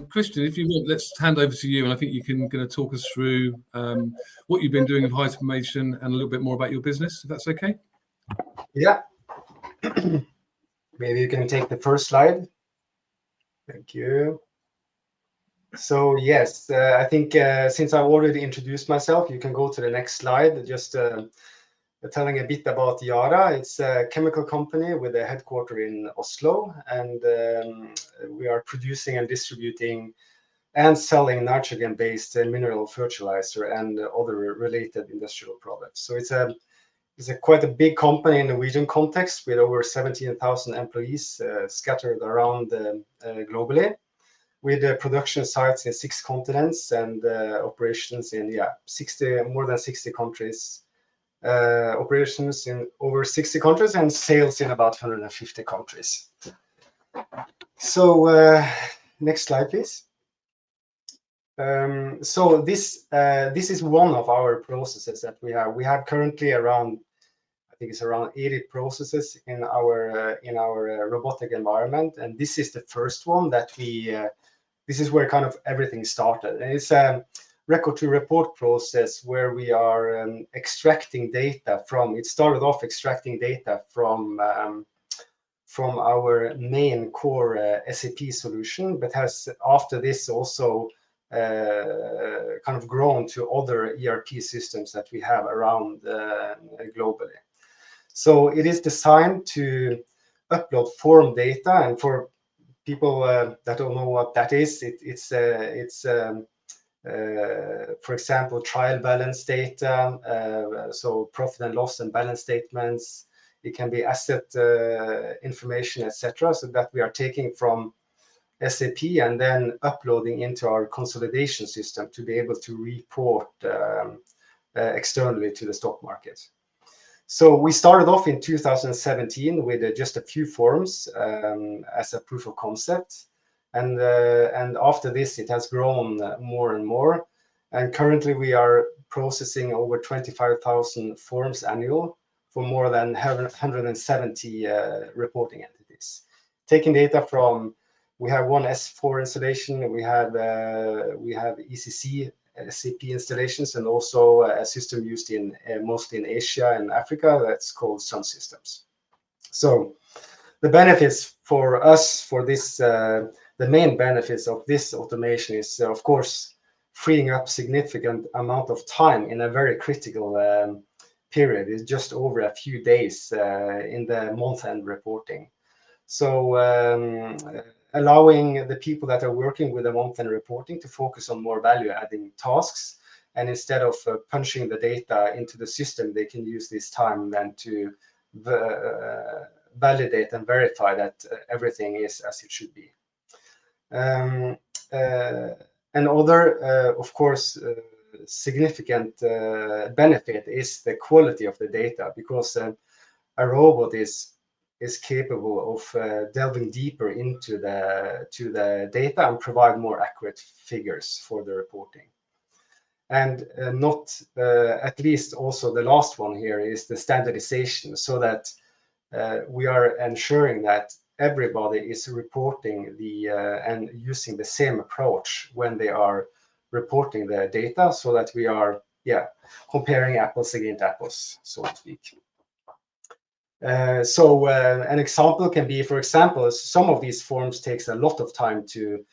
Christian, if you want, let's hand over to you, and I think you can going to talk us through what you've been doing with hyperautomation and a little bit more about your business, if that's okay. Yeah. Maybe you can take the first slide. Thank you. So yes, I think since I've already introduced myself, you can go to the next slide. Just telling a bit about Yara. It's a chemical company with a headquarters in Oslo, and we are producing and distributing and selling nitrogen-based mineral fertilizer and other related industrial products. So it's quite a big company in the Norwegian context with over 17,000 employees scattered around globally, with production sites in 6 continents and operations in more than 60 countries. Operations in over 60 countries and sales in about 150 countries. So next slide, please. So this is one of our processes that we have. We have currently around, I think it's around 80 processes in our robotic environment, and this is the first one that we. This is where kind of everything started. And it's a record to report process where we are extracting data from. It started off extracting data from our main core SAP solution, but has after this also kind of grown to other ERP systems that we have around globally. So it is designed to upload form data, and for people that don't know what that is, it's for example, trial balance data, so profit and loss and balance statements. It can be asset information, etc. So that we are taking from SAP and then uploading into our consolidation system to be able to report externally to the stock market. So we started off in 2017 with just a few forms as a proof of concept. And after this, it has grown more and more. And currently, we are processing over 25,000 forms annual for more than 170 reporting entities. Taking data from, we have one S4 installation, we have ECC SAP installations, and also a system used in mostly in Asia and Africa that's called Sun Systems. So the benefits for us for this, the main benefits of this automation is, of course, freeing up significant amount of time in a very critical period. It's just over a few days in the month-end reporting. So allowing the people that are working with the month-end reporting to focus on more value-adding tasks, and instead of punching the data into the system, they can use this time then to validate and verify that everything is as it should be. Another, of course, significant benefit is the quality of the data, because a robot is capable of delving deeper into the data and provide more accurate figures for the reporting. And not at least also the last one here is the standardization, so that we are ensuring that everybody is reporting and using the same approach when they are reporting the data, so that we are comparing apples against apples, so to speak. So an example can be, for example, some of these forms takes a lot of time to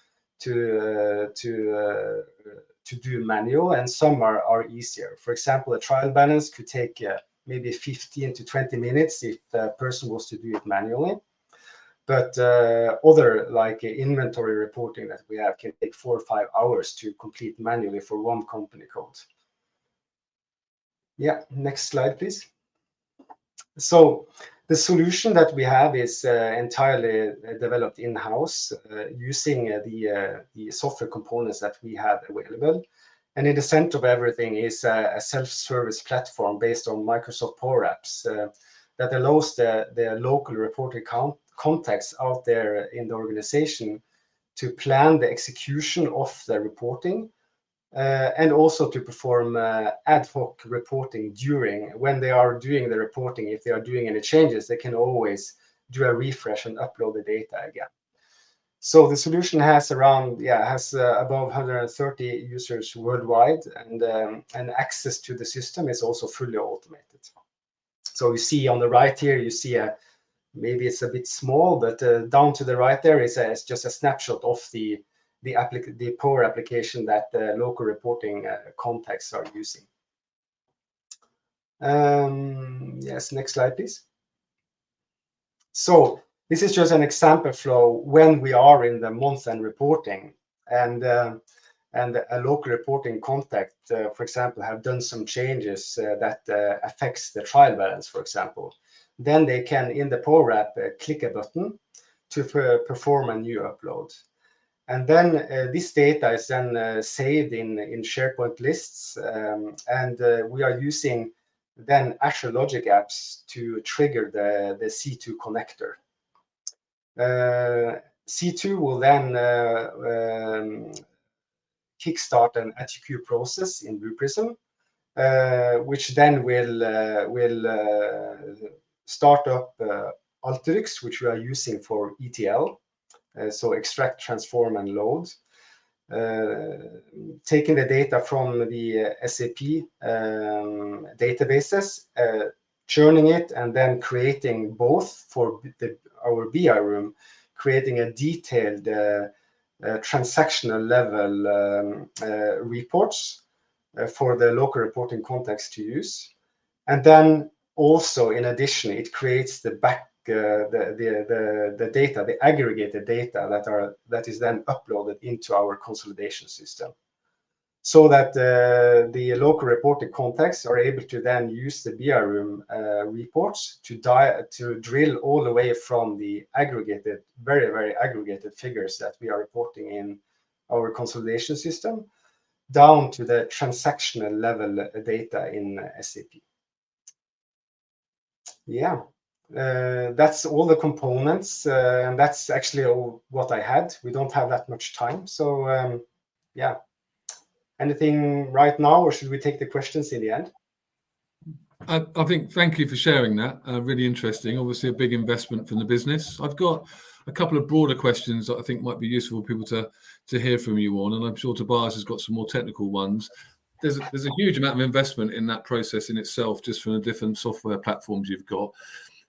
do manual, and some are easier. For example, a trial balance could take maybe 15 to 20 minutes if the person was to do it manually. But other, like inventory reporting that we have, can take 4 or 5 hours to complete manually for one company code. Yeah, next slide, please. So the solution that we have is entirely developed in-house using the software components that we have available. And in the center of everything is a self-service platform based on Microsoft Power Apps that allows the local reporting contacts out there in the organization to plan the execution of the reporting and also to perform ad hoc reporting when they are doing the reporting. If they are doing any changes, they can always do a refresh and upload the data again. So the solution has around, above 130 users worldwide, and access to the system is also fully automated. So you see on the right here, you see maybe it's a bit small, but down to the right there is just a snapshot of the Power application that local reporting contacts are using. Yes, next slide, please. So this is just an example flow when we are in the month-end reporting, and a local reporting contact, for example, have done some changes that affects the trial balance, for example. Then they can, in the Power App, click a button to perform a new upload. And then this data is then saved in SharePoint lists, and we are using then Azure Logic Apps to trigger the C2 connector. C2 will then kickstart an ATQ process in Blue Prism, which then will start up Alteryx, which we are using for ETL, so extract, transform, and load. Taking the data from the SAP databases, churning it, and then creating both for our BI room, creating a detailed transactional level reports for the local reporting context to use. And then also, in addition, it creates the the data, the aggregated data that is then uploaded into our consolidation system, so that the local reporting contexts are able to then use the BI room reports to drill all the way from the aggregated, very aggregated figures that we are reporting in our consolidation system down to the transactional level data in SAP. Yeah. That's all the components, and that's actually all what I had. We don't have that much time, so yeah. Anything right now, or should we take the questions in the end? I think thank you for sharing that. Really interesting. Obviously, a big investment from the business. I've got a couple of broader questions that I think might be useful for people to hear from you on, and I'm sure Tobias has got some more technical ones. There's a huge amount of investment in that process in itself, just from the different software platforms you've got.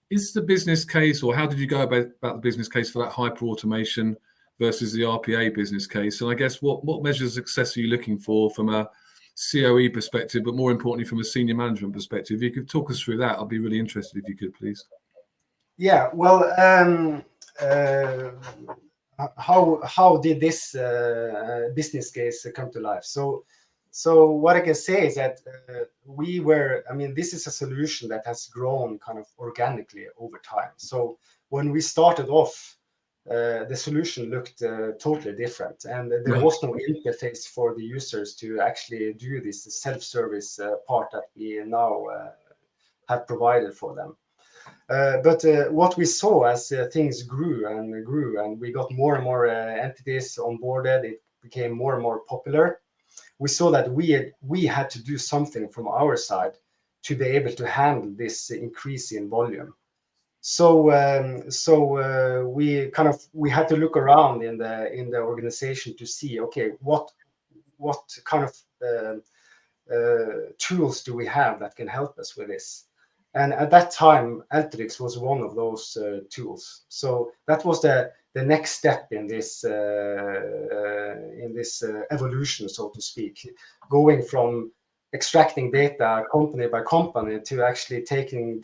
Is the business case, or how did you go about the business case for that hyperautomation versus the RPA business case? And I guess what measures of success are you looking for from a COE perspective, but more importantly from a senior management perspective? If you could talk us through that, I'd be really interested if you could, please. Yeah, well, how did this business case come to life? So what I can say is that this is a solution that has grown kind of organically over time. So when we started off, the solution looked totally different, and there was no interface for the users to actually do this self-service part that we now have provided for them. But what we saw as things grew, and we got more and more entities onboarded, it became more and more popular. We saw that we had to do something from our side to be able to handle this increase in volume. So we had to look around in the organization to see, okay, what kind of tools do we have that can help us with this? And at that time, Alteryx was one of those tools. So that was the next step in this evolution, so to speak, going from extracting data company by company to actually taking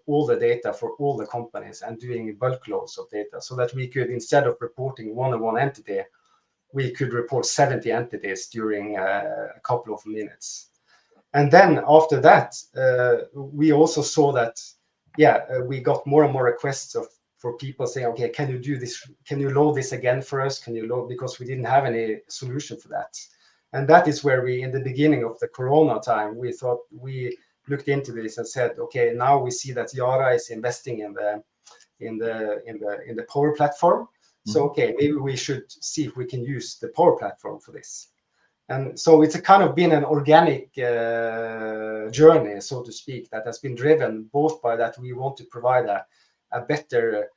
all the data for all the companies and doing bulk loads of data, so that we could, instead of reporting one entity, we could report 70 entities during a couple of minutes. And then after that, we also saw that, we got more and more requests for people saying, okay, can you do this? Can you load this again for us? Can you load? Because we didn't have any solution for that. And that is where we, in the beginning of the Corona time, we looked into this and said, okay, now we see that Yara is investing in the Power platform. So, okay, maybe we should see if we can use the Power platform for this. And so it's a kind of been an organic journey, so to speak, that has been driven both by that we want to provide a better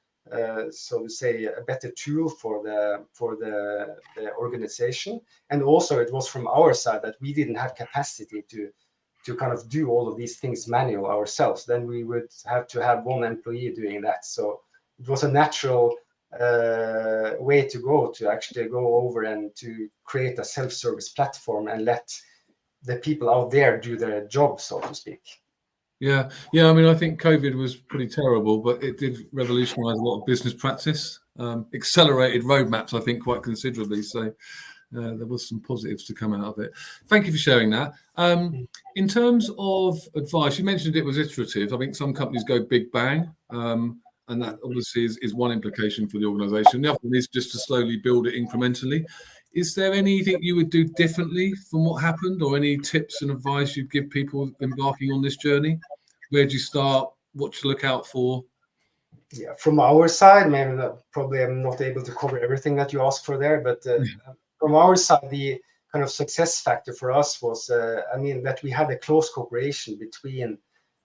so to say, a better tool for the organization. And also it was from our side that we didn't have capacity to kind of do all of these things manual ourselves. Then we would have to have one employee doing that. So it was a natural way to go, to actually go over and to create a self-service platform and let the people out there do their job, so to speak. Yeah. I mean, I think COVID was pretty terrible, but it did revolutionise a lot of business practice, accelerated roadmaps, I think, quite considerably. So there was some positives to come out of it. Thank you for sharing that. In terms of advice, you mentioned it was iterative. I think some companies go big bang, and that obviously is one implication for the organisation. The other one is just to slowly build it incrementally. Is there anything you would do differently from what happened, or any tips and advice you'd give people embarking on this journey? Where do you start? What to look out for? Yeah, from our side, maybe probably I'm not able to cover everything that you asked for there, but from our side, the kind of success factor for us was, I mean, that we had a close cooperation between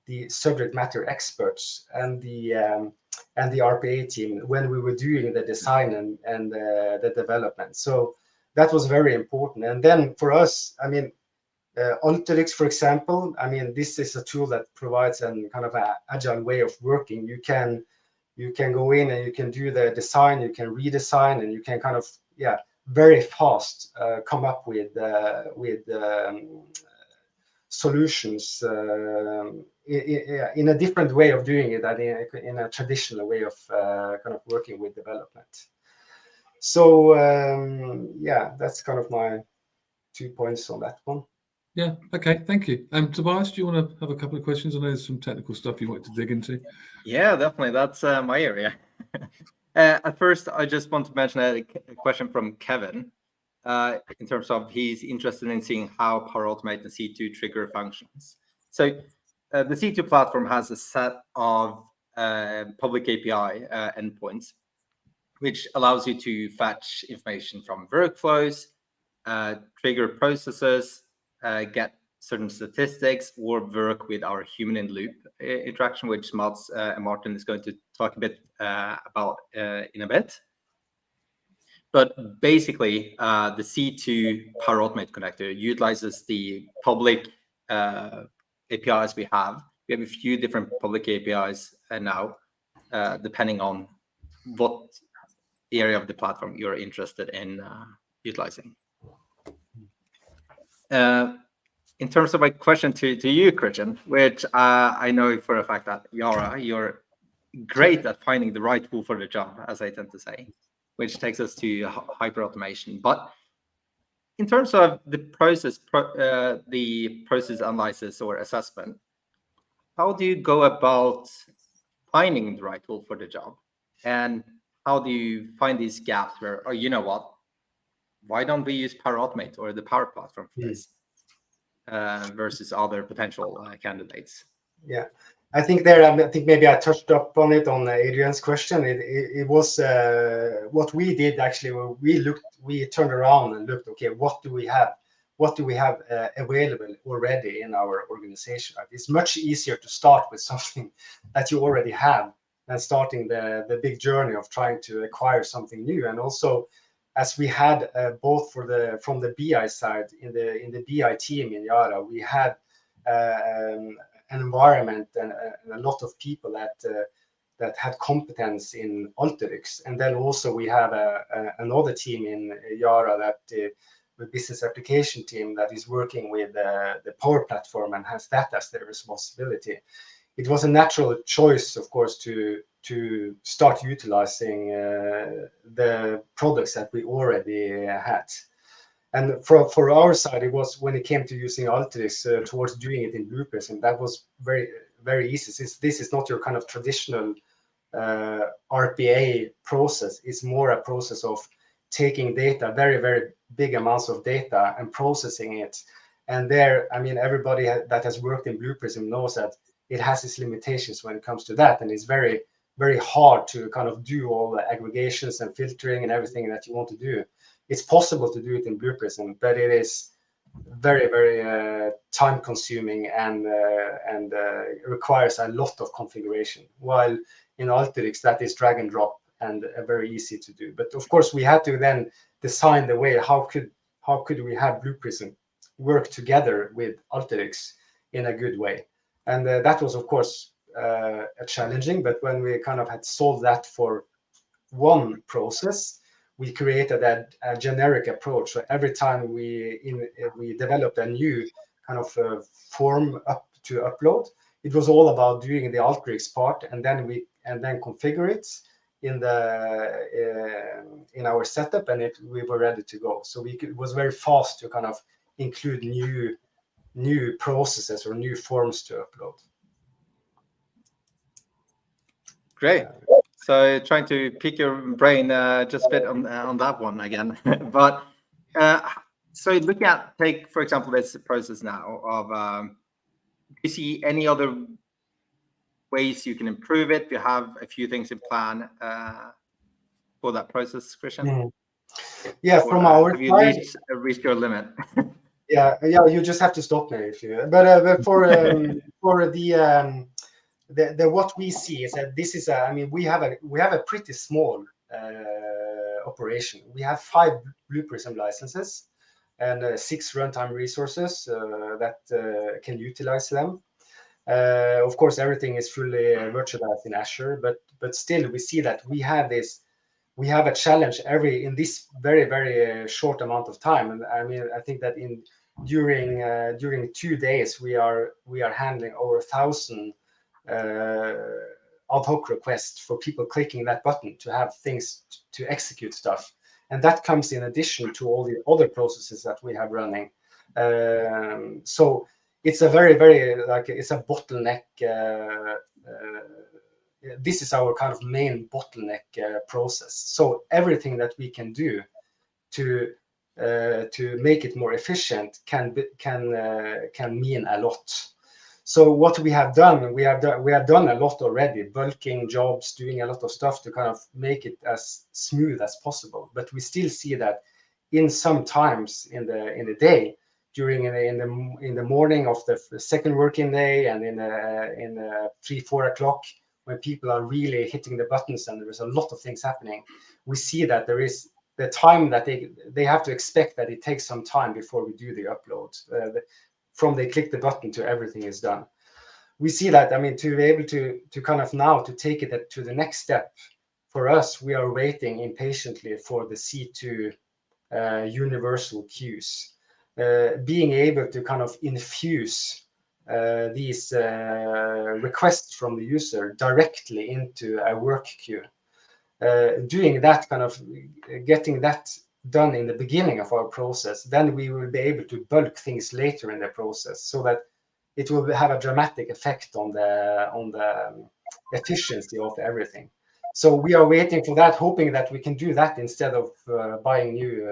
the subject matter experts and the RPA team when we were doing the design and the development. So that was very important. And then for us, I mean, Alteryx, for example, I mean, this is a tool that provides a kind of an agile way of working. You can go in and you can do the design, you can redesign, and you can kind of very fast come up with solutions in a different way of doing it than in a traditional way of kind of working with development. So that's kind of my 2 points on that one. Yeah. Okay. Thank you. Tobias, do you want to have a couple of questions? I know there's some technical stuff you want to dig into. Yeah, definitely. That's my area. At first, I just want to mention a question from Kevin in terms of he's interested in seeing how Power Automate and C2 trigger functions. So the C2 platform has a set of public API endpoints, which allows you to fetch information from workflows, trigger processes, get certain statistics, or work with our human in the loop interaction, which Mats and Martin is going to talk a bit about in a bit. But basically, the C2 Power Automate connector utilizes the public APIs we have. We have a few different public APIs now, depending on what area of the platform you're interested in utilizing. In terms of my question to you, Christian, which I know for a fact that Yara, you're great at finding the right tool for the job, as I tend to say, which takes us to hyperautomation. But in terms of the process analysis or assessment, how do you go about finding the right tool for the job? And how do you find these gaps where, oh, you know what, why don't we use Power Automate or the Power Platform for this versus other potential candidates? Yeah, I think maybe I touched up on it on Adrian's question. It was what we did actually. We turned around and looked. Okay, what do we have? What do we have available already in our organization? It's much easier to start with something that you already have than starting the big journey of trying to acquire something new. And also, as we had both from the BI side in the BI team in Yara, we had an environment and a lot of people that had competence in Alteryx. And then also we have another team in Yara, that the business application team, that is working with the Power Platform and has that as their responsibility. It was a natural choice, of course, to start utilizing the products that we already had. And for our side, it was when it came to using Alteryx towards doing it in Blue Prism, that was very, very easy. Since this is not your kind of traditional RPA process, it's more a process of taking data, very, very big amounts of data, and processing it. And there, I mean, everybody that has worked in Blue Prism knows that it has its limitations when it comes to that. And it's very, very hard to kind of do all the aggregations and filtering and everything that you want to do. It's possible to do it in Blue Prism, but it is very, very time consuming and requires a lot of configuration. While in Alteryx that is drag and drop and very easy to do. But of course, we had to then design the way how could we have Blue Prism work together with Alteryx in a good way, and that was of course challenging. But when we kind of had solved that for one process, we created a generic approach. So every time we developed a new kind of form to upload, it was all about doing the Alteryx part, and then configure it in our setup, and we were ready to go. So it was very fast to kind of include new processes or new forms to upload. Great. So trying to pick your brain just a bit on that one again. But so looking at, take for example this process now of, do you see any other ways you can improve it? Do you have a few things in plan for that process, Christian? Yeah, from our have you side, reached your limit? yeah, you just have to stop me if you. But for the what we see is that this is I mean, we have a pretty small operation. We have 5 Blue Prism licenses and 6 runtime resources that can utilize them. Of course, everything is fully virtualized in Azure, but still we see that we have a challenge in this very short amount of time. And I mean, I think that during 2 days we are handling over 1,000 ad hoc requests for people clicking that button to have things to execute stuff, and that comes in addition to all the other processes that we have running. So it's a very it's a bottleneck. This is our kind of main bottleneck process. So everything that we can do to make it more efficient can mean a lot. So what we have done a lot already, bulking jobs, doing a lot of stuff to kind of make it as smooth as possible. But we still see that in some times in the day, during in the morning of the second working day, and in 3-4 o'clock, when people are really hitting the buttons and there is a lot of things happening, we see that there is the time that they have to expect that it takes some time before we do the upload. From they click the button to everything is done. We see that, I mean, to be able to kind of now to take it to the next step, for us, we are waiting impatiently for the C2 universal queues. Being able to kind of infuse these requests from the user directly into a work queue. Doing that, kind of getting that done in the beginning of our process, then we will be able to bulk things later in the process, so that it will have a dramatic effect on the efficiency of everything. So we are waiting for that, hoping that we can do that instead of buying new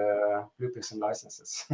Blue Prism licenses.